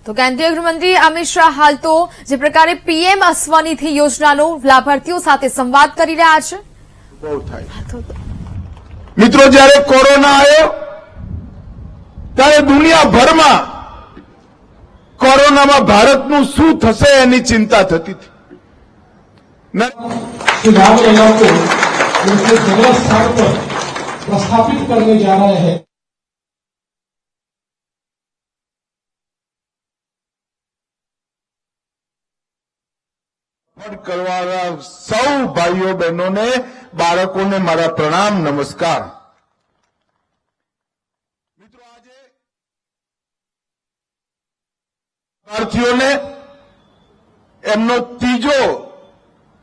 તો કેન્દ્રીય ગૃહમંત્રી અમિત શાહ હાલ તો જે પ્રકારે પીએમ સ્વનિધિ યોજનાનો લાભાર્થીઓ સાથે સંવાદ કરી રહ્યા છે। મિત્રો, જ્યારે કોરોના આવ્યો ત્યારે દુનિયાભરમાં કોરોનામાં ભારતનું શું થશે એની ચિંતા થતી હતી। चुनाव इलाकों जैसे जगह स्थान पर प्रस्थापित करने जा रहे हैं। કરવાના સૌ ભાઈઓ બહેનોને, બાળકોને મારા પ્રણામ, નમસ્કાર। મિત્રો, આજે લાભાર્થીઓને એમનો ત્રીજો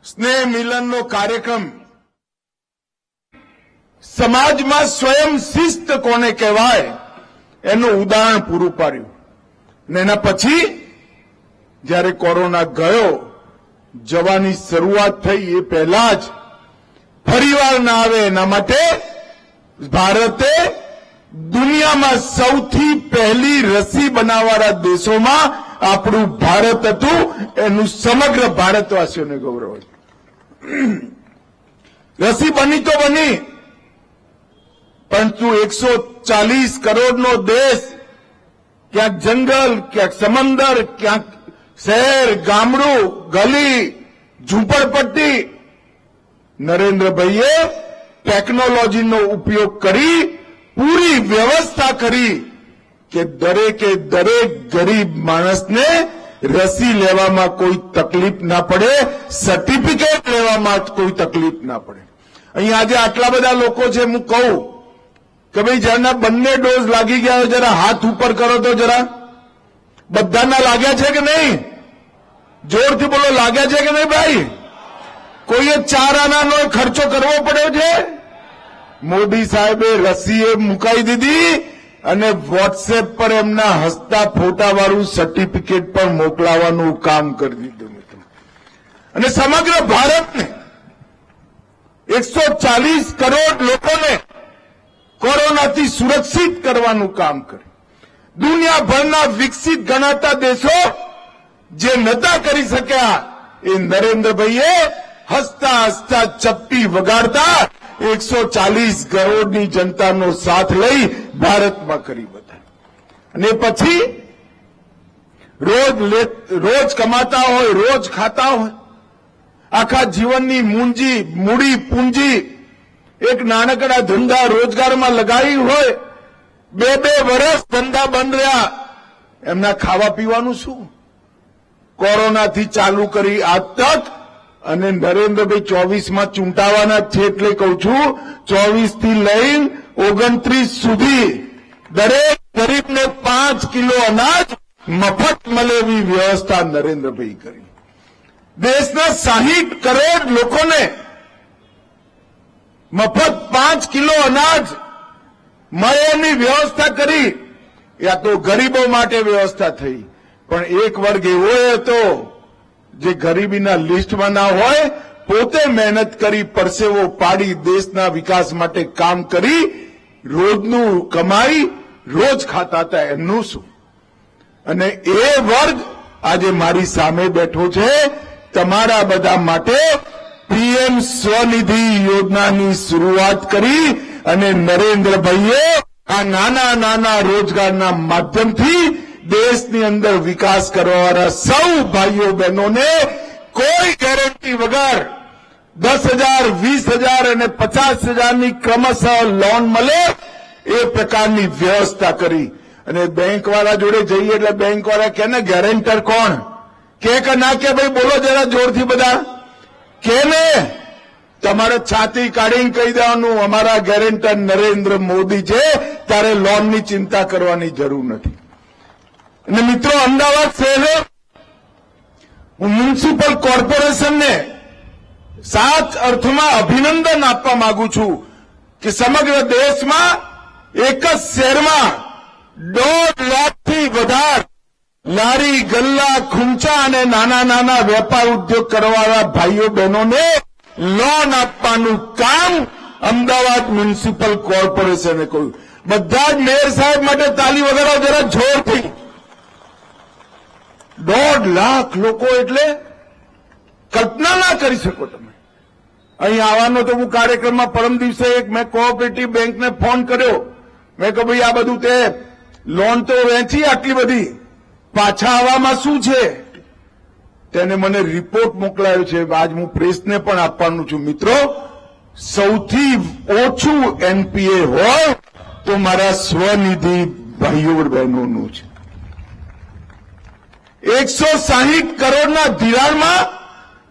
સ્નેહ મિલનનો કાર્યક્રમ સમાજમાં સ્વયં શિસ્ત કોને કહેવાય એનું ઉદાહરણ પૂરું પાડ્યું। અને એના પછી જ્યારે કોરોના ગયો, જવાની શરૂઆત થઈ, એ પહેલા જ ફરીવાર ના આવે એના માટે ભારતે દુનિયામાં સૌથી પહેલી રસી બનાવવાના દેશોમાં આપણું ભારત હતું। એનું સમગ્ર ભારતવાસીઓને ગૌરવ હતું। રસી બની તો બની, પરંતુ 140 કરોડનો દેશ, ક્યાંક જંગલ, ક્યાંક સમંદર, ક્યાંક શહેર, ગામડું, ગલી, ઝૂંપડપટ્ટી, નરેન્દ્રભાઈએ ટેકનોલોજીનો ઉપયોગ કરી પૂરી વ્યવસ્થા કરી કે દરેકે દરેક ગરીબ માણસને રસી લેવામાં કોઈ તકલીફ ના પડે, સર્ટિફિકેટ લેવામાં કોઈ તકલીફ ના પડે। અહીંયા આજે આટલા બધા લોકો છે, હું કહું કે ભાઈ જેના બંને ડોઝ લાગી ગયા હોય જરા હાથ ઉપર કરો તો જરા। બધાના લાગ્યા છે કે નહીં? જોરથી બોલો, લાગ્યા છે કે નહીં ભાઈ? કોઈએ 4 આનાનો ખર્ચો કરવો પડ્યો છે? મોદી સાહેબે રસીએ મુકાઈ દીધી અને વોટ્સએપ પર એમના હસતા ફોટાવાળું સર્ટિફિકેટ પણ મોકલાવાનું કામ કરી દીધું મિત્રો। અને સમગ્ર ભારતને 140 કરોડ લોકોને કોરોનાથી સુરક્ષિત કરવાનું કામ કર્યું। દુનિયાભરના વિકસિત ગણાતા દેશો જે નતા કરી શક્યા, એ નરેન્દ્રભાઈએ હસતા હસતા ચપટી વગાડતા 140 કરોડની જનતાનો સાથ લઈ ભારતમાં કરી બતાવ્યું। અને પછી રોજ કમાતા હોય, રોજ ખાતા હોય, આખા જીવનની મૂડી પૂંજી એક નાનકડા ધંધા રોજગારમાં લગાવી હોય, 2 વર્ષ ધંધા બંધ રહ્યા, એમના ખાવા પીવાનું શું? કોરોનાથી ચાલુ કરી આજ તક, અને નરેન્દ્રભાઈ 24માં ચૂંટાવાના છે, એટલે કહું છું 24 થી લઈને 29 સુધી દરેક ગરીબને 5 કિલો અનાજ મફત મળે એવી વ્યવસ્થા નરેન્દ્રભાઈ કરી। દેશના 60 કરોડ લોકોને મફત 5 કિલો અનાજ મળેની વ્યવસ્થા કરી। યા તો ગરીબો માટે વ્યવસ્થા થઈ, પણ એક વર્ગ એવો હતો જે ગરીબીના લિસ્ટમાં ના હોય, પોતે મહેનત કરી, પરસેવો પાડી, દેશના વિકાસ માટે કામ કરી, રોજનું કમાઈ રોજ ખાતા હતા, એમનું શું? અને એ વર્ગ આજે મારી સામે બેઠો છે। તમારા બધા માટે પીએમ સ્વનિધિ યોજનાની શરૂઆત કરી અને નરેન્દ્રભાઈએ આ નાના નાના રોજગારના માધ્યમથી દેશની અંદર વિકાસ કરવાવાળા સૌ ભાઈઓ બહેનોને કોઈ ગેરંટી વગર 10,000, 20,000 અને 50,000ની ક્રમશઃ લોન મળે એ પ્રકારની વ્યવસ્થા કરી। અને બેંકવાળા જોડે જઈએ એટલે બેંકવાળા કહે ને, ગેરેન્ટર કોણ કે ના કે? ભાઈ બોલો જરા જોરથી બધા કે ને? તમારે છાતી કાઢીને કહી દેવાનું, અમારા ગેરેન્ટર નરેન્દ્ર મોદી છે, ત્યારે લોનની ચિંતા કરવાની જરૂર નથી। અને મિત્રો, અમદાવાદ શહેરે હું મ્યુનિસિપલ કોર્પોરેશનને સાચ અર્થમાં અભિનંદન આપવા માંગુ છું કે સમગ્ર દેશમાં એક જ શહેરમાં 1.5 લાખથી વધારે લારી, ગલ્લા, ખૂંચા અને નાના નાના વેપાર ઉદ્યોગ કરવાવાળા ભાઈઓ બહેનોને લોન આપવાનું કામ અમદાવાદ મ્યુનિસિપલ કોર્પોરેશને કર્યું। બધા જ મેયર સાહેબ માટે તાલી વગાડો જરા જોરથી। 1.5 લાખ લોકો એટલે કલ્પના ના કરી શકો તમે. અહીં આવવાનો તો હું કાર્યક્રમમાં પરમ દિવસે મેં કોઓપરેટિવ બેંકને ફોન કર્યો. મેં કહ્યું ભાઈ આ બધું તે લોન તો વેચી આટલી બધી, પાછા આવવામાં શું છે? તેને મને રિપોર્ટ મોકલાયો છે. આજ હું પ્રેસને પણ આપવાનું છું. મિત્રો, સૌથી ઓછું એનપીએ હોય તો મારા સ્વનિધિ ભાઈઓ બહેનોનું છે. 160 કરોડના ધિરાણમાં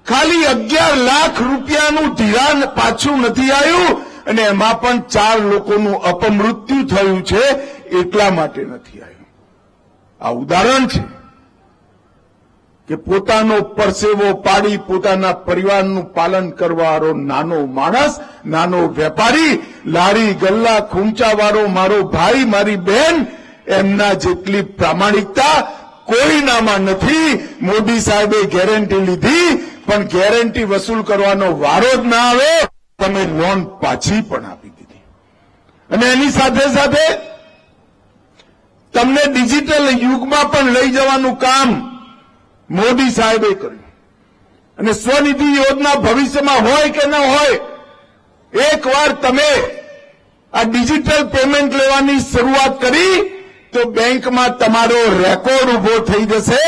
ખાલી 11 લાખ રૂપિયાનું ધિરાણ પાછું નથી આવ્યું, અને એમાં પણ 4 લોકોનું અપમૃત્યુ થયું છે. એટલા માટે નથી આવ્યું. આ ઉદાહરણ છે કે પોતાનો પરસેવો પાડી પોતાના પરિવારનું પાલન કરવાવાળો નાનો માણસ, નાનો વેપારી, લારી ગલ્લા ખૂંચાવાળો મારો ભાઈ, મારી બહેન, એમના જેટલી પ્રામાણિકતા કોઈનામાં નથી. મોદી સાહેબે ગેરંટી લીધી, પણ ગેરંટી વસૂલ કરવાનો વારો જ ના આવે, તમે લોન પાછી પણ આપી દીધી. અને એની સાથે સાથે તમને ડિજિટલ યુગમાં પણ લઈ જવાનું કામ મોદી સાહેબે કર્યું. અને સ્વનિધિ યોજના ભવિષ્યમાં હોય કે ન હોય, એકવાર તમે આ ડિજિટલ પેમેન્ટ લેવાની શરૂઆત કરી તો બેંકમાં તમારો રેકોર્ડ ઉભો થઈ જશે.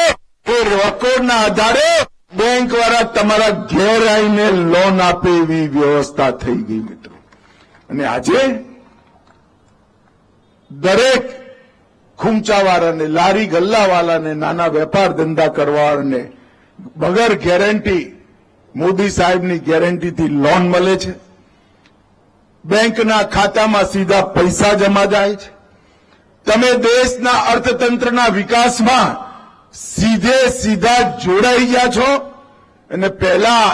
એ રેકોર્ડના આધારે બેંક વાળા તમારા ઘેર આવીને લોન આપે એવી વ્યવસ્થા થઈ ગઈ મિત્રો. અને આજે દરેક ખૂંચાવાળાને, લારી ગલ્લાવાળાને, નાના વેપાર ધંધા કરવાવાળાને વગર ગેરંટી, મોદી સાહેબની ગેરંટીથી લોન મળે છે. બેંકના ખાતામાં સીધા પૈસા જમા જાય છે. તમે દેશના અર્થતંત્રના વિકાસમાં સીધા જોડાઈ ગયા છો. અને પહેલા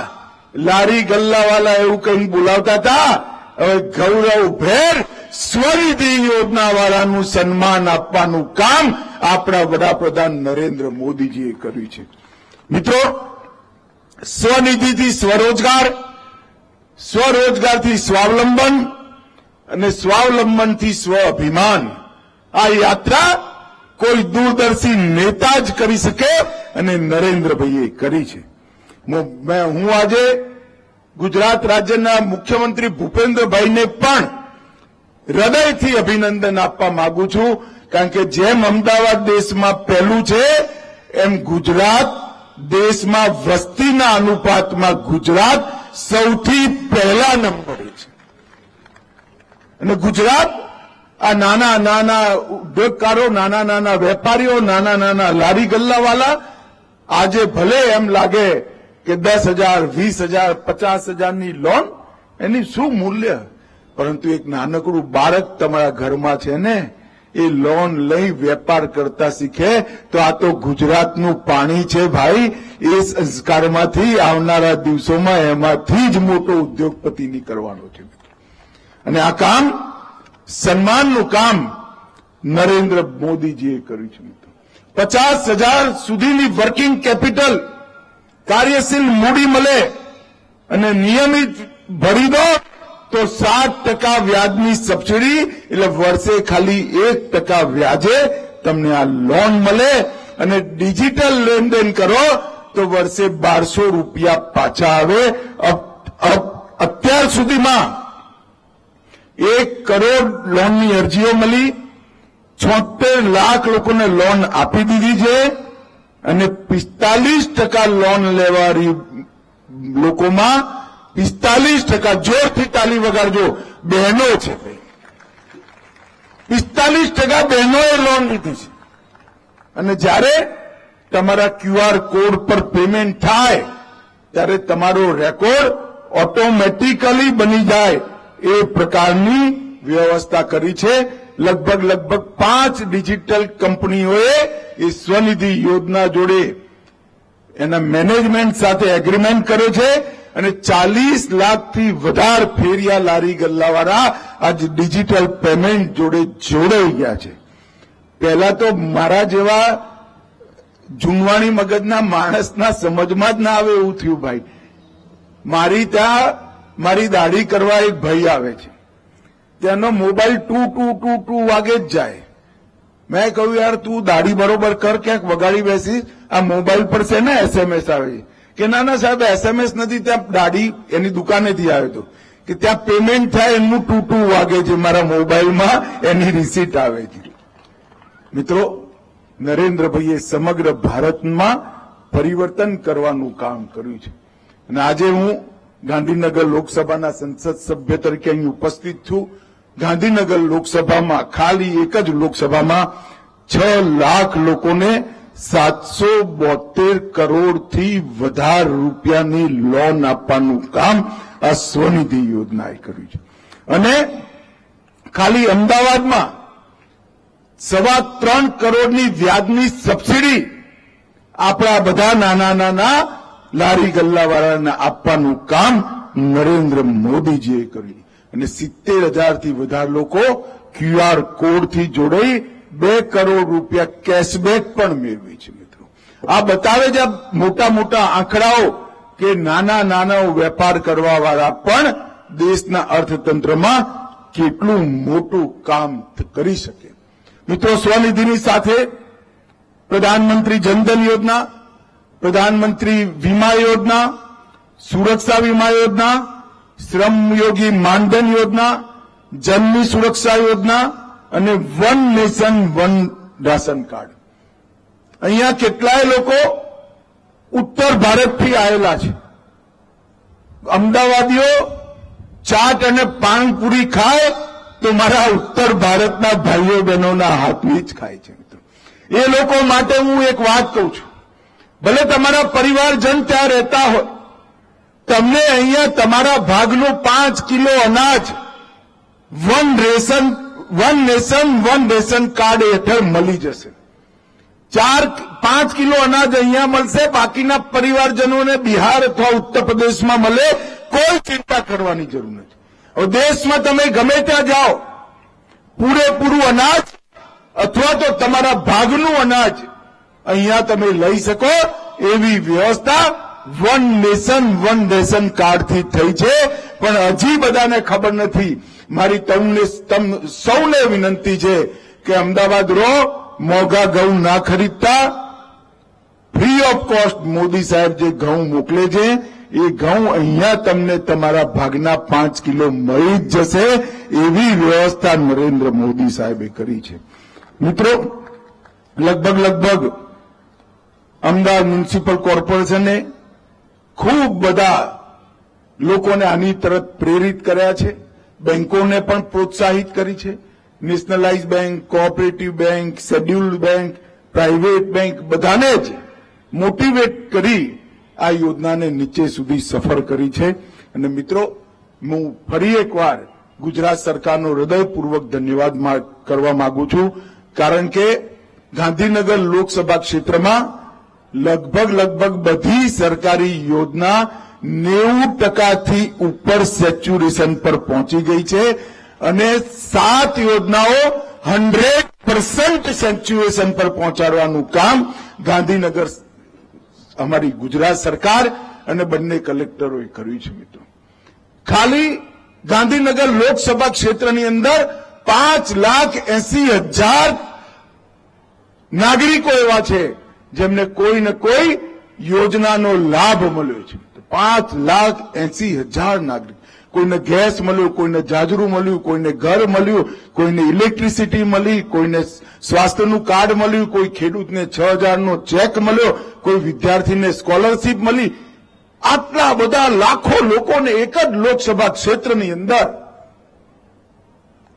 લારી ગલ્લાવાળા એવું કંઈ બોલાવતા હતા, હવે ગૌરવભેર સ્વનિધિ યોજનાવાળાનું સન્માન આપવાનું કામ આપણા વડાપ્રધાન નરેન્દ્ર મોદીજીએ કર્યું છે. મિત્રો, સ્વનિધિથી સ્વરોજગાર, સ્વરોજગારથી સ્વાવલંબન અને સ્વાવલંબનથી સ્વઅભિમાન, આ યાત્રા કોઈ દૂરદર્શી નેતા જ કરી શકે, અને નરેન્દ્રભાઈએ કરી છે. હું આજે ગુજરાત રાજ્યના મુખ્યમંત્રી ભૂપેન્દ્રભાઈને પણ હૃદયથી અભિનંદન આપવા માંગુ છું. કારણ કે જેમ અમદાવાદ દેશમાં પહેલું છે, એમ ગુજરાત દેશમાં વસ્તીના અનુપાતમાં ગુજરાત સૌથી પહેલા નંબરે છે. અને ગુજરાત આ નાના નાના ઉદ્યોગકારો, નાના નાના વેપારીઓ, નાના નાના લારી ગલ્લાવાળા, આજે ભલે એમ લાગે કે 10,000, 20,000, 50,000ની લોન, એની શું મૂલ્ય? પરંતુ એક નાનકડું બાળક તમારા ઘરમાં છે ને, એ લોન લઈ વેપાર કરતા શીખે તો આ તો ગુજરાતનું પાણી છે ભાઈ. એ સંસ્કારમાંથી આવનારા દિવસોમાં એમાંથી જ મોટો ઉદ્યોગપતિ નીકળવાનો છે. અને આ કામ, સન્માનનું કામ નરેન્દ્ર મોદીજીએ કર્યું છે. 50,000 સુધીની વર્કિંગ કેપિટલ, કાર્યશીલ મૂડી મળે અને નિયમિત ભરી દો તો 7% વ્યાજની સબસિડી, એટલે વર્ષે ખાલી 1% વ્યાજે તમને આ લોન મળે. અને ડિજિટલ લેનદેન કરો તો વર્ષે 1200 રૂપિયા પાછા આવે. અત્યાર સુધીમાં 1 કરોડ લોનની અરજીઓ મળી, 76 લાખ લોકોને લોન આપી દીધી છે. અને 45% લોન લેવાળી લોકોમાં 45%, જોરથી તાલી વગાડજો, બહેનો છે. 45% બહેનોએ લોન લીધી છે. અને જ્યારે તમારા QR કોડ પર પેમેન્ટ થાય ત્યારે તમારો રેકોર્ડ ઓટોમેટિકલી બની જાય એ પ્રકારની વ્યવસ્થા કરી છે. લગભગ 5 ડિજિટલ કંપનીઓએ એ સ્વનિધિ યોજના જોડે એના મેનેજમેન્ટ સાથે એગ્રીમેન્ટ કર્યો છે. અને 40 લાખથી વધારે ફેરિયા લારી ગલ્લાવાળા આજ ડિજિટલ પેમેન્ટ જોડે જોડાઈ ગયા છે. પહેલા તો મારા જેવા જૂનવાણી મગજના માણસના સમજમાં જ ના આવે એવું થયું ભાઈ. મારી ત્યાં મારી દાઢી કરવા એક ભાઈ આવે છે, તેનો મોબાઈલ ટુ વાગે જ જાય. મેં કહ્યું યાર તું દાઢી બરોબર કર, ક્યાંક વગાડી બેસીશ, આ મોબાઈલ પર છે ને SMS આવે કે ના ના સાહેબ SMS નથી, ત્યાં દાઢી એની દુકાનેથી આવ્યો હતો કે ત્યાં પેમેન્ટ થાય એનું ટૂટું વાગે છે મારા મોબાઈલમાં, એની રિસીટ આવે છે. મિત્રો, નરેન્દ્રભાઈએ સમગ્ર ભારતમાં પરિવર્તન કરવાનું કામ કર્યું છે અને આજે હું ગાંધીનગર લોકસભાના સંસદ સભ્ય તરીકે અહીં ઉપસ્થિત છું. ગાંધીનગર લોકસભામાં ખાલી એક જ લોકસભામાં 6 લાખ લોકોને 772 કરોડથી વધારે રૂપિયાની લોન આપવાનું કામ આ સ્વનિધિ યોજનાએ કર્યું છે. અને ખાલી અમદાવાદમાં 3.25 કરોડની વ્યાજની સબસિડી આપણા બધા નાના નાના લારી ગલ્લાવાળાને આપવાનું કામ નરેન્દ્ર મોદીજીએ કર્યું અને 70,000થી વધારે લોકો QR કોડથી જોડાઈ 2 કરોડ રૂપિયા કેશબેક પણ મેળવી છે. મિત્રો, આ બતાવે છે મોટા મોટા આંકડાઓ કે નાના નાના વેપાર કરવા વાળા પણ દેશના અર્થતંત્રમાં કેટલું મોટું કામ કરી શકે. મિત્રો, સ્વનિધિની સાથે પ્રધાનમંત્રી જનધન યોજના, પ્રધાનમંત્રી વીમા યોજના, સુરક્ષા વીમા યોજના, શ્રમયોગી માનધન યોજના, જનની સુરક્ષા યોજના અને one nation one ration card. અહીંયા કેટલાય લોકો ઉત્તર ભારતથી આવેલા છે. અમદાવાદીઓ ચાટ અને પાનપુરી ખાય તો મારા ઉત્તર ભારતના ભાઈઓ બહેનોના હાથની જ ખાય છે. મિત્રો, એ લોકો માટે હું એક વાત કહું છું, ભલે તમારા પરિવારજન ત્યાં રહેતા હોય, તમને અહીંયા તમારા ભાગનું 5 કિલો અનાજ one nation one ration card હેઠળ મળી જશે. 5 કિલો અનાજ અહીંયા મળશે, બાકીના પરિવારજનોને બિહાર અથવા ઉત્તર પ્રદેશમાં મળે. કોઈ ચિંતા કરવાની જરૂર નથી. હવે દેશમાં તમે ગમે ત્યાં જાઓ, પૂરેપૂરું અનાજ અથવા તો તમારા ભાગનું અનાજ અહીંયા તમે લઈ શકો એવી વ્યવસ્થા વન નેશન વન રેશન કાર્ડથી થઈ છે. પણ હજી બધાને ખબર નથી. મારી સૌને વિનંતી છે કે અમદાવાદ રહો, મોંઘા ઘઉં ના ખરીદતા, ફ્રી ઓફ કોસ્ટ મોદી સાહેબ જે ઘઉં મોકલે છે એ ઘઉં અહીંયા તમને તમારા ભાગના 5 કિલો મળી જ જશે. એવી વ્યવસ્થા નરેન્દ્ર મોદી સાહેબે કરી છે. મિત્રો, લગભગ અમદાવાદ મ્યુનિસિપલ કોર્પોરેશને ખૂબ બધા લોકોને આની તરફ પ્રેરિત કર્યા છે. બેંકોને પણ પ્રોત્સાહિત કરી છે. Nationalise bank, cooperative bank, scheduled bank, private bank બધાને જ મોટિવેટ કરી આ યોજનાને નીચે સુધી સફર કરી છે. અને મિત્રો, હું ફરી એકવાર ગુજરાત સરકારનો હૃદયપૂર્વક ધન્યવાદ કરવા માંગુ છું, કારણ કે ગાંધીનગર લોકસભા ક્ષેત્રમાં લગભગ બધી સરકારી યોજના 90%થી ઉપર સેચ્યુરેશન પર પહોંચી ગઈ છે અને 7 યોજનાઓ 100% સેચ્યુરેશન પર પહોંચાડવાનું કામ ગાંધીનગર અમારી ગુજરાત સરકાર અને બંને કલેક્ટરોએ કર્યું છે. મિત્રો, ખાલી ગાંધીનગર લોકસભા ક્ષેત્રની અંદર 5,80,000 નાગરિકો એવા છે જેમને કોઈ ને કોઈ યોજનાનો લાભ મળ્યો છે. 5,80,000 નાગરિક. કોઈને ગેસ મળ્યો, કોઈને જાજરૂ મળ્યું, કોઈને ઘર મળ્યું, કોઈને ઇલેક્ટ્રિસિટી મળી, કોઈને સ્વાસ્થ્યનું કાર્ડ મળ્યું, કોઈ ખેડૂતને 6,000નો ચેક મળ્યો, કોઈ વિદ્યાર્થીને સ્કોલરશીપ મળી. આટલા બધા લાખો લોકોને એક જ લોકસભા ક્ષેત્રની અંદર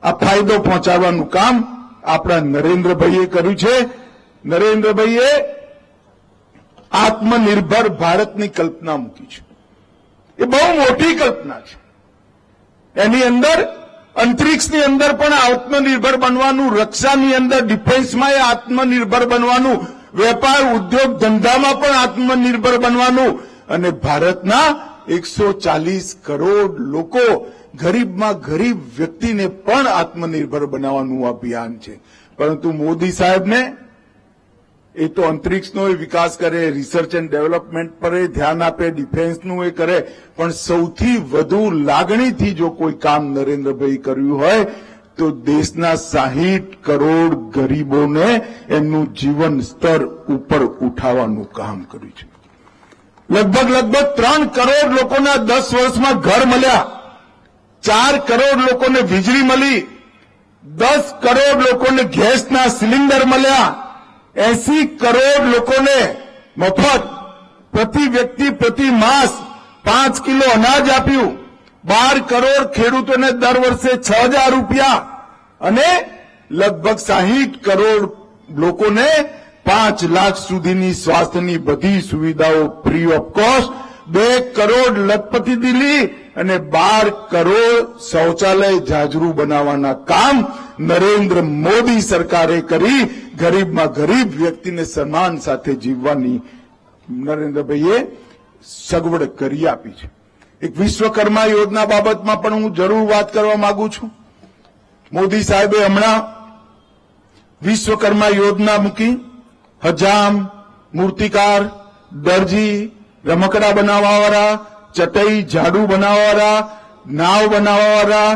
આ ફાયદો પહોંચાડવાનું કામ આપણા નરેન્દ્રભાઈએ કર્યું છે. નરેન્દ્રભાઈએ આત્મનિર્ભર ભારતની કલ્પના મૂકી છે. એ બહુ મોટી કલ્પના છે. એની અંદર અંતરિક્ષની અંદર પણ આત્મનિર્ભર બનવાનું, રક્ષાની અંદર ડિફેન્સમાં એ આત્મનિર્ભર બનવાનું, વેપાર ઉદ્યોગ ધંધામાં પણ આત્મનિર્ભર બનવાનું અને ભારતના 140 કરોડ લોકો, ગરીબમાં ગરીબ વ્યક્તિને પણ આત્મનિર્ભર બનાવવાનું અભિયાન છે. પરંતુ મોદી સાહેબને એ તો અંતરિક્ષનો વિકાસ કરે, રિસર્ચ એન્ડ ડેવલપમેન્ટ પર ધ્યાન આપે, ડિફેન્સનું એ કરે, પણ સૌથી વધુ લાગણીથી જો કોઈ કામ નરેન્દ્રભાઈ કર્યું હોય તો દેશના 60 કરોડ ગરીબોને એમનું જીવન સ્તર ઉપર ઉઠાવવાનું કામ કર્યું છે. લગભગ 3 કરોડ લોકોને 10 વર્ષમાં ઘર મળ્યા, 4 કરોડ લોકોને વીજળી મળી, 10 કરોડ લોકોને ગેસના સિલિન્ડર મળ્યા, 80 કરોડ લોકોને મફત પ્રતિ વ્યક્તિ પ્રતિ માસ 5 કિલો અનાજ આપ્યું, 12 કરોડ ખેડૂતોને દર વર્ષે 6,000 રૂપિયા અને લગભગ 60 કરોડ લોકોને 5 લાખ સુધીની સ્વાસ્થ્યની બધી સુવિધાઓ ફ્રી ઓફ કોસ્ટ, 2 કરોડ લખપતિ દિલ્હી અને 12 કરોડ શૌચાલય જાજરૂ બનાવવાના કામ નરેન્દ્ર મોદી સરકારે કરી ગરીબમાં ગરીબ વ્યક્તિને સન્માન સાથે જીવવાની નરેન્દ્રભાઈએ સગવડ કરી આપી છે. એક વિશ્વકર્મા યોજના બાબતમાં પણ હું જરૂર વાત કરવા માંગુ છું. મોદી સાહેબે હમણાં વિશ્વકર્મા યોજના મૂકી. હજામ, મૂર્તિકાર, દરજી, રમકડા બનાવવાવાળા, ચટઈ ઝાડુ બનાવવાવાળા, નાવ બનાવવાવાળા,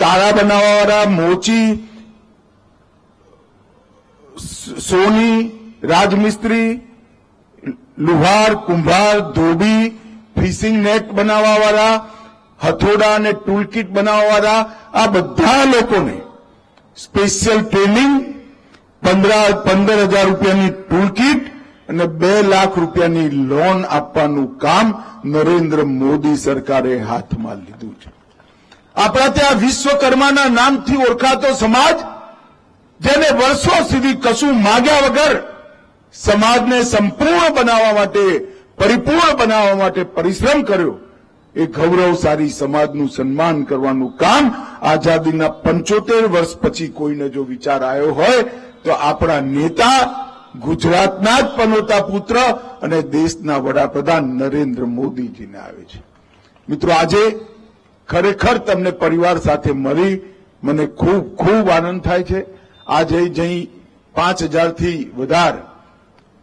તાળા બનાવવાવાળા, મોચી, સોની, રાજમિસ્ત્રી, લુહાર, કુંભાર, ધોબી, ફિશિંગ નેટ બનાવવાવાળા, હથોડા અને ટૂલકીટ બનાવવાવાળા, આ બધા લોકોને સ્પેશિયલ ટ્રેનિંગ, 15,000 રૂપિયાની ટૂલકીટ અને 2 લાખ રૂપિયાની લોન આપવાનું કામ નરેન્દ્ર મોદી સરકારે હાથમાં લીધું છે. આપણા ત્યાં વિશ્વકર્માના નામથી ઓળખાતો સમાજ, જેને વર્ષો સુધી કશું માગ્યા વગર સમાજને સંપૂર્ણ બનાવવા માટે, પરિપૂર્ણ બનાવવા માટે પરિશ્રમ કર્યો, એ ગૌરવશાળી સમાજનું સન્માન કરવાનું કામ આઝાદીના 75 વર્ષ પછી કોઈને જો વિચાર આવ્યો હોય તો આપણા નેતા, ગુજરાતના જ પનોતા પુત્ર અને દેશના વડાપ્રધાન નરેન્દ્ર મોદીજીને આવે છે. મિત્રો, આજે ખરેખર તમને પરિવાર સાથે મળી મને ખૂબ ખૂબ આનંદ થાય છે. આજે જઈ 5,000 થી વધારે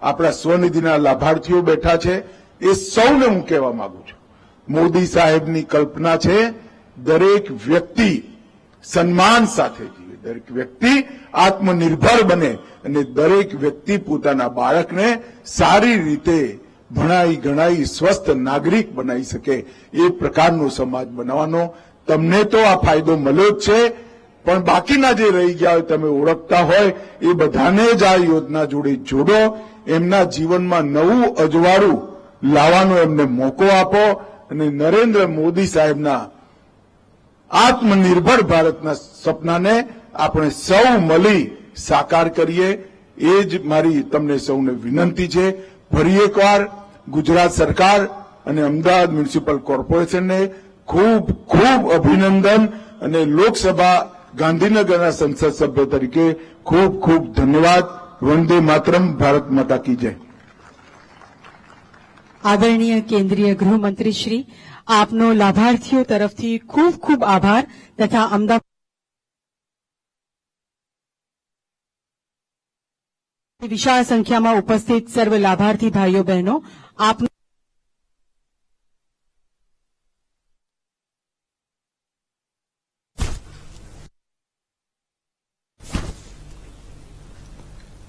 આપણા સ્વનિધિના લાભાર્થીઓ બેઠા છે. એ સૌને હું કહેવા માંગુ છું, મોદી સાહેબની કલ્પના છે દરેક વ્યક્તિ સન્માન સાથે જીવે, દરેક વ્યક્તિ આત્મનિર્ભર બને અને દરેક વ્યક્તિ પોતાના બાળકને સારી રીતે ભણાઈ ગણાઈ સ્વસ્થ નાગરિક બનાવી શકે એ પ્રકારનો સમાજ બનાવવાનો. તમને તો આ ફાયદો મળ્યો જ છે, પણ બાકીના જે રહી ગયા હોય, તમે ઓળખતા હોય, એ બધાને જ આ યોજના જોડે જોડો. એમના જીવનમાં નવું અજવાળું લાવવાનો એમને મોકો આપો અને નરેન્દ્ર મોદી સાહેબના આત્મનિર્ભર ભારતના સપનાને આપણે સૌ મળી સાકાર કરીએ. એ જ મારી તમને સૌને વિનંતી છે. ફરી એકવાર ગુજરાત સરકાર અને અમદાવાદ મ્યુનિસિપલ કોર્પોરેશનને ખૂબ ખૂબ અભિનંદન અને લોકસભા ગાંધીનગરના સંસદ સભ્ય તરીકે ખૂબ ખૂબ ધન્યવાદ. વંદે માતરમ. ભારત માતા કી જય. આદરણીય કેન્દ્રીય ગૃહમંત્રી શ્રી, આપનો લાભાર્થીઓ તરફથી ખૂબ ખૂબ આભાર તથા અમદાવાદ વિશાળ સંખ્યામાં ઉપસ્થિત સર્વ લાભાર્થી ભાઈઓ બહેનો, આપનો